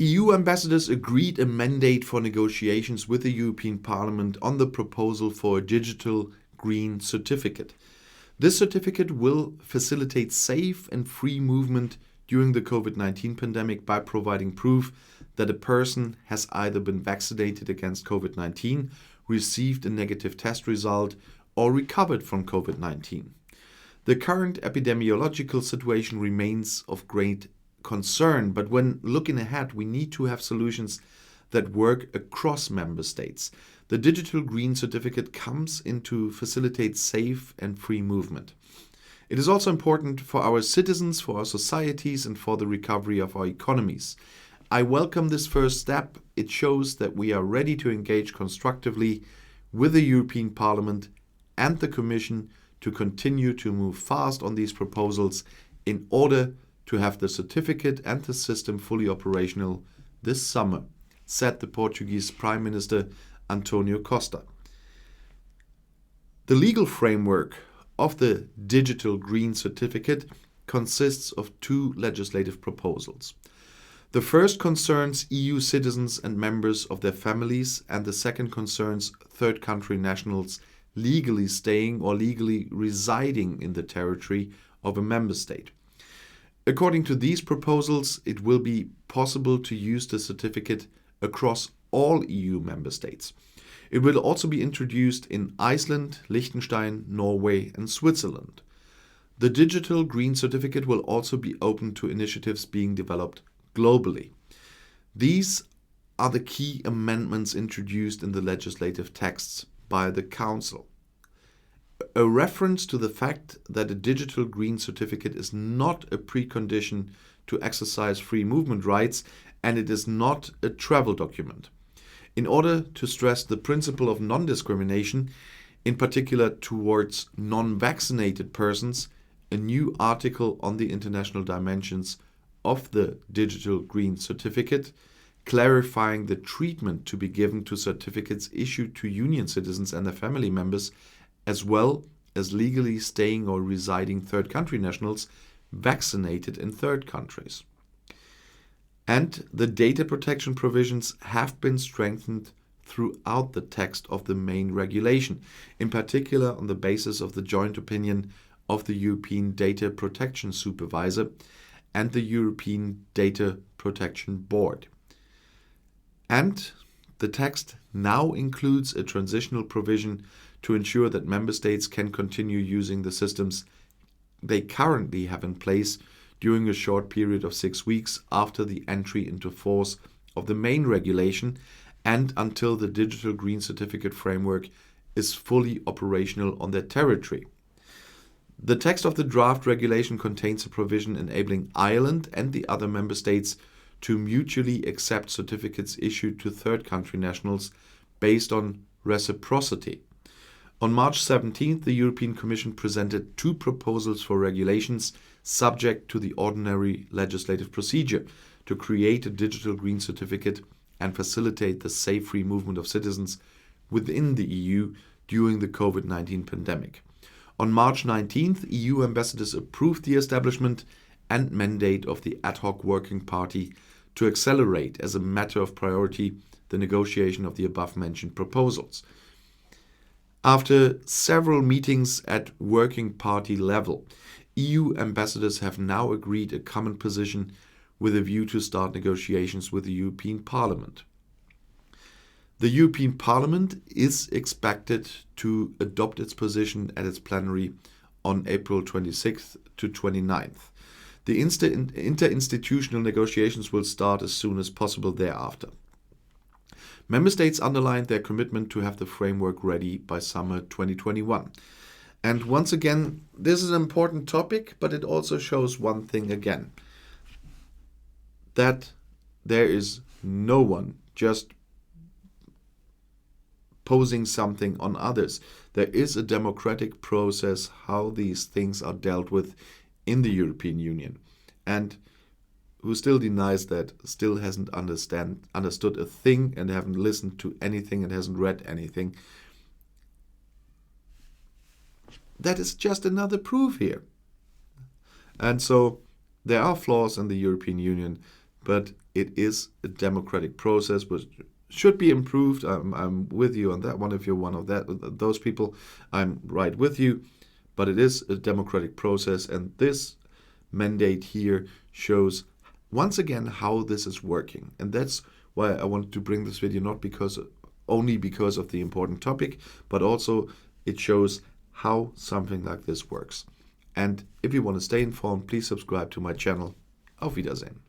EU ambassadors agreed a mandate for negotiations with the European Parliament on the proposal for a digital green certificate. This certificate will facilitate safe and free movement during the COVID-19 pandemic by providing proof that a person has either been vaccinated against COVID-19, received a negative test result, or recovered from COVID-19. The current epidemiological situation remains of great concern, but when looking ahead, we need to have solutions that work across member states. The digital green certificate comes in to facilitate safe and free movement. It is also important for our citizens, for our societies, and for the recovery of our economies. I welcome this first step. It shows that we are ready to engage constructively with the European Parliament and the Commission to continue to move fast on these proposals in order to have the certificate and the system fully operational this summer, said the Portuguese Prime Minister Antonio Costa. The legal framework of the digital green certificate consists of two legislative proposals. The first concerns EU citizens and members of their families, and the second concerns third country nationals legally staying or legally residing in the territory of a member state. According to these proposals, it will be possible to use the certificate across all EU member states. It will also be introduced in Iceland, Liechtenstein, Norway, and Switzerland. The digital green certificate will also be open to initiatives being developed globally. These are the key amendments introduced in the legislative texts by the Council. A reference to the fact that a digital green certificate is not a precondition to exercise free movement rights, and it is not a travel document. In order to stress the principle of non-discrimination, in particular towards non-vaccinated persons, a new article on the international dimensions of the digital green certificate, clarifying the treatment to be given to certificates issued to union citizens and their family members, as well as legally staying or residing third country nationals vaccinated in third countries. And the data protection provisions have been strengthened throughout the text of the main regulation, in particular on the basis of the joint opinion of the European Data Protection Supervisor and the European Data Protection Board. And the text now includes a transitional provision to ensure that member states can continue using the systems they currently have in place during a short period of 6 weeks after the entry into force of the main regulation and until the digital green certificate framework is fully operational on their territory. The text of the draft regulation contains a provision enabling Ireland and the other member states to mutually accept certificates issued to third country nationals based on reciprocity. On March 17th, the European Commission presented two proposals for regulations subject to the ordinary legislative procedure to create a digital green certificate and facilitate the safe free movement of citizens within the EU during the COVID-19 pandemic. On March 19th, EU ambassadors approved the establishment and mandate of the ad hoc working party to accelerate, as a matter of priority, the negotiation of the above-mentioned proposals. After several meetings at working party level, EU ambassadors have now agreed a common position with a view to start negotiations with the European Parliament. The European Parliament is expected to adopt its position at its plenary on April 26th to 29th. The interinstitutional negotiations will start as soon as possible thereafter. Member states underlined their commitment to have the framework ready by summer 2021. And once again, this is an important topic, but it also shows one thing again, that there is no one just posing something on others. There is a democratic process how these things are dealt with in the European Union. And who still denies that still hasn't understood a thing and haven't listened to anything and hasn't read anything. That is just another proof here. And so there are flaws in the European Union, but it is a democratic process which should be improved. I'm with you on that one. If you're one of those people, I'm right with you. But it is a democratic process, and this mandate here shows once again how this is working. And that's why I wanted to bring this video, not only because of the important topic, but also it shows how something like this works. And if you want to stay informed, please subscribe to my channel. Auf Wiedersehen.